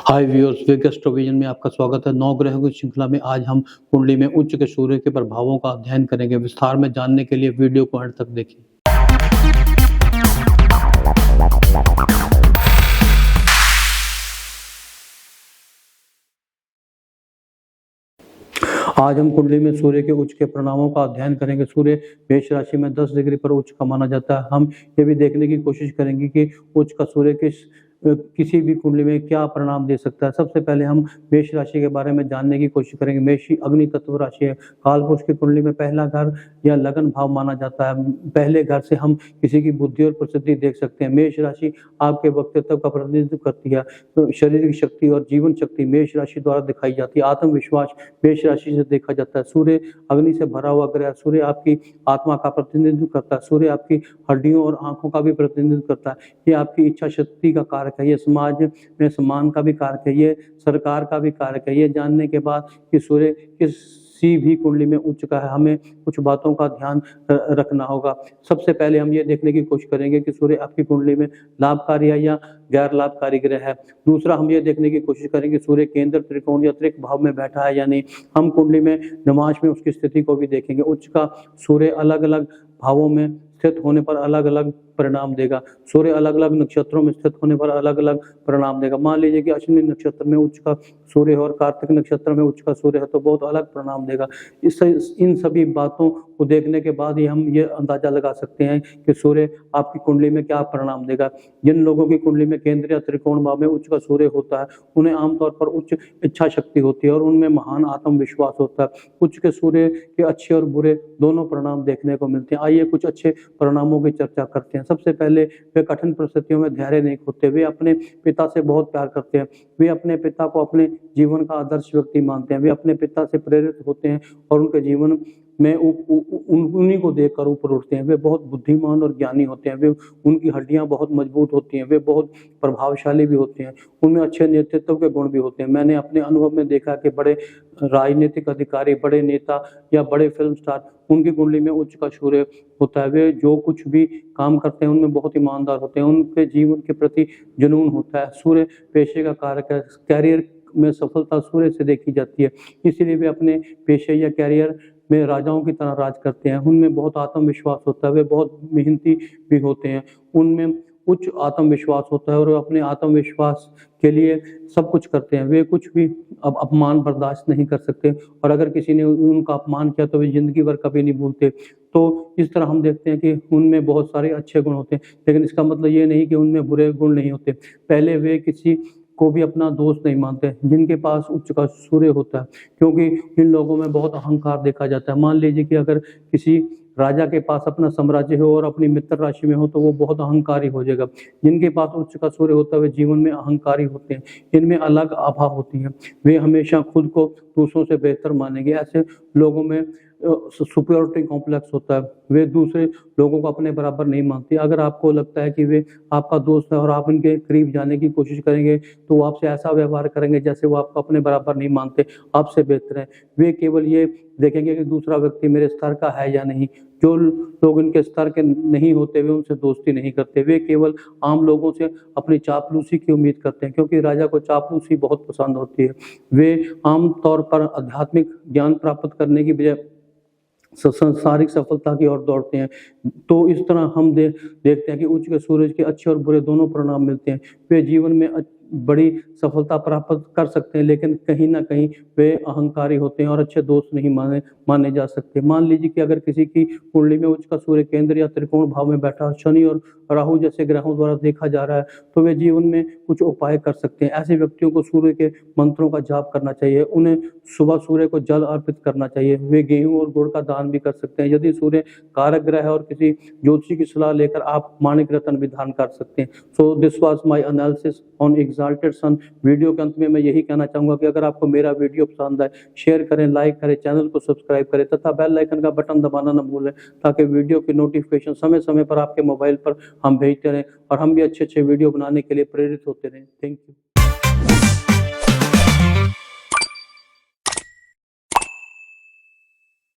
हाय viewers, वेग एस्ट्रोविजन में आपका स्वागत है। 9 ग्रहों की श्रृंखला में आज हम कुंडली में उच्च के सूर्य के प्रभावों का अध्ययन करेंगे। विस्तार में जानने के लिए वीडियो को अंत तक देखें। आज हम कुंडली में सूर्य के उच्च के परिणामों का अध्ययन करेंगे। सूर्य मेष राशि में 10 डिग्री पर उच्च का माना जाता है। हम ये भी देखने की कोशिश करेंगे कि उच्च का सूर्य किसी भी कुंडली में क्या परिणाम दे सकता है। सबसे पहले हम मेष राशि के बारे में जानने की कोशिश करेंगे। मेष अग्नि तत्व राशि है। कालपुरुष की कुंडली में पहला घर या लगन भाव माना जाता है। पहले घर से हम किसी की बुद्धि और प्रसिद्धि देख सकते हैं। मेष राशि आपके व्यक्तित्व का प्रतिनिधित्व करती है। तो शारीरिक शक्ति और जीवन शक्ति मेष राशि द्वारा दिखाई जाती है। आत्मविश्वास मेष राशि से देखा जाता है। सूर्य अग्नि से भरा हुआ ग्रह। सूर्य आपकी आत्मा का प्रतिनिधित्व करता है। सूर्य आपकी हड्डियों और आंखों का भी प्रतिनिधित्व करता है। ये आपकी इच्छा शक्ति का कारक है। ये समाज में सम्मान का भी कारक है। ये सरकार का भी कारक है। ये जानने के बाद कि सूर्य किसी भी कुंडली में उच्च का है, हमें कुछ बातों का ध्यान रखना होगा। सबसे पहले हम ये देखने की कोशिश करेंगे कि सूर्य आपकी कुंडली में लाभकारी है या गैर लाभकारी ग्रह है। दूसरा हम ये देखने की कोशिश करेंगे सूर्य केंद्र, त्रिकोण या त्रिक भाव में बैठा है या नहीं। हम कुंडली में नमाज में उसकी स्थिति को भी देखेंगे। उच्च का सूर्य अलग अलग भावों में स्थित होने पर अलग अलग परिणाम देगा। सूर्य अलग अलग नक्षत्रों में स्थित होने पर अलग अलग परिणाम देगा। मान लीजिए कि अश्विनी नक्षत्र में उच्च का सूर्य है और कार्तिक नक्षत्र में उच्च का सूर्य है तो बहुत अलग परिणाम देगा। इन सभी बातों को देखने के बाद ही हम ये अंदाजा लगा सकते हैं कि सूर्य आपकी कुंडली में क्या परिणाम देगा। जिन लोगों की कुंडली में केंद्र या त्रिकोण भाव में उच्च का सूर्य होता है उन्हें आमतौर पर उच्च इच्छा शक्ति होती है और उनमें महान आत्मविश्वास होता है। उच्च के सूर्य के अच्छे और बुरे दोनों परिणाम देखने को मिलते हैं। आइए कुछ अच्छे परिणामों की चर्चा करते हैं। सबसे पहले वे कठिन परिस्थितियों में धैर्य नहीं खोते। वे अपने पिता से बहुत प्यार करते हैं। वे अपने पिता को अपने जीवन का आदर्श व्यक्ति मानते हैं। वे अपने पिता से प्रेरित होते हैं और उनके जीवन में उन्हीं को देखकर ऊपर उठते हैं। वे बहुत बुद्धिमान और ज्ञानी होते हैं। वे उनकी हड्डियां बहुत मजबूत होती हैं। वे बहुत प्रभावशाली भी होते हैं। उनमें अच्छे नेतृत्व के गुण भी होते हैं। मैंने अपने अनुभव में देखा कि बड़े राजनीतिक अधिकारी, बड़े नेता या बड़े फिल्म स्टार, उनकी कुंडली में उच्च का सूर्य होता है। वे जो कुछ भी काम करते हैं उनमें बहुत ईमानदार होते हैं। उनके जीवन के प्रति जुनून होता है। सूर्य पेशे का कारक है। कैरियर में सफलता सूर्य से देखी जाती है। इसीलिए वे अपने पेशे या कैरियर में राजाओं की तरह राज करते हैं। उनमें बहुत आत्मविश्वास होता है। वे बहुत मेहनती भी होते हैं। उनमें उच्च आत्मविश्वास होता है और अपने आत्मविश्वास के लिए सब कुछ करते हैं। वे कुछ भी अपमान बर्दाश्त नहीं कर सकते और अगर किसी ने उनका अपमान किया तो वे जिंदगी भर कभी नहीं भूलते। तो इस तरह हम देखते हैं कि उनमें बहुत सारे अच्छे गुण होते हैं, लेकिन इसका मतलब ये नहीं कि उनमें बुरे गुण नहीं होते। पहले वे किसी को भी अपना दोस्त नहीं मानते जिनके पास उच्च का सूर्य होता है, क्योंकि इन लोगों में बहुत अहंकार देखा जाता है। मान लीजिए कि अगर किसी राजा के पास अपना साम्राज्य हो और अपनी मित्र राशि में हो तो वो बहुत अहंकारी हो जाएगा। जिनके पास उच्च का सूर्य होता है वे जीवन में अहंकारी होते हैं। इनमें अलग आभा होती है। वे हमेशा खुद को दूसरों से बेहतर मानेंगे। ऐसे लोगों में सुपीरियरिटी कॉम्प्लेक्स होता है। वे दूसरे लोगों को अपने बराबर नहीं मानते। अगर आपको लगता है कि वे आपका दोस्त है और आप उनके करीब जाने की कोशिश करेंगे तो वो आपसे ऐसा व्यवहार करेंगे जैसे वो आपको अपने बराबर नहीं मानते, आपसे बेहतर है। वे केवल ये देखेंगे कि दूसरा व्यक्ति मेरे स्तर का है या नहीं। जो लोग इनके स्तर के नहीं होते वे उनसे दोस्ती नहीं करते। वे केवल आम लोगों से अपनी चापलूसी की उम्मीद करते हैं, क्योंकि राजा को चापलूसी बहुत पसंद होती है। वे आम तौर पर आध्यात्मिक ज्ञान प्राप्त करने की बजाय सांसारिक सफलता की ओर दौड़ते हैं। तो इस तरह हम देखते हैं कि उच्च के सूरज के अच्छे और बुरे दोनों परिणाम मिलते हैं। वे जीवन में बड़ी सफलता प्राप्त कर सकते हैं, लेकिन कहीं ना कहीं वे अहंकारी होते हैं और अच्छे दोस्त नहीं माने जा सकते। मान लीजिए कि अगर किसी की कुंडली में उच्च का सूर्य केंद्र या त्रिकोण भाव में बैठा शनि और राहु जैसे ग्रहों द्वारा देखा जा रहा है तो वे जीवन में कुछ उपाय कर सकते हैं। ऐसे व्यक्तियों को सूर्य के मंत्रों का जाप करना चाहिए। उन्हें सुबह सूर्य को जल अर्पित करना चाहिए। वे गेहूं और गुड़ का दान भी कर सकते हैं। यदि सूर्य कारक ग्रह है और किसी ज्योतिषी की सलाह लेकर आप माणिक रत्न भी दान कर सकते हैं। So this was my analysis on exalted sun. Video के अंत में मैं यही कहना चाहूंगा कि अगर आपको मेरा वीडियो पसंद आए शेयर करें, लाइक करें, चैनल को सब्सक्राइब करें तथा बेल आइकन का बटन दबाना न भूलें, ताकि वीडियो की नोटिफिकेशन समय समय पर आपके मोबाइल पर हम भेजते रहें और हम भी अच्छे अच्छे वीडियो बनाने के लिए प्रेरित होते रहें। Thank you.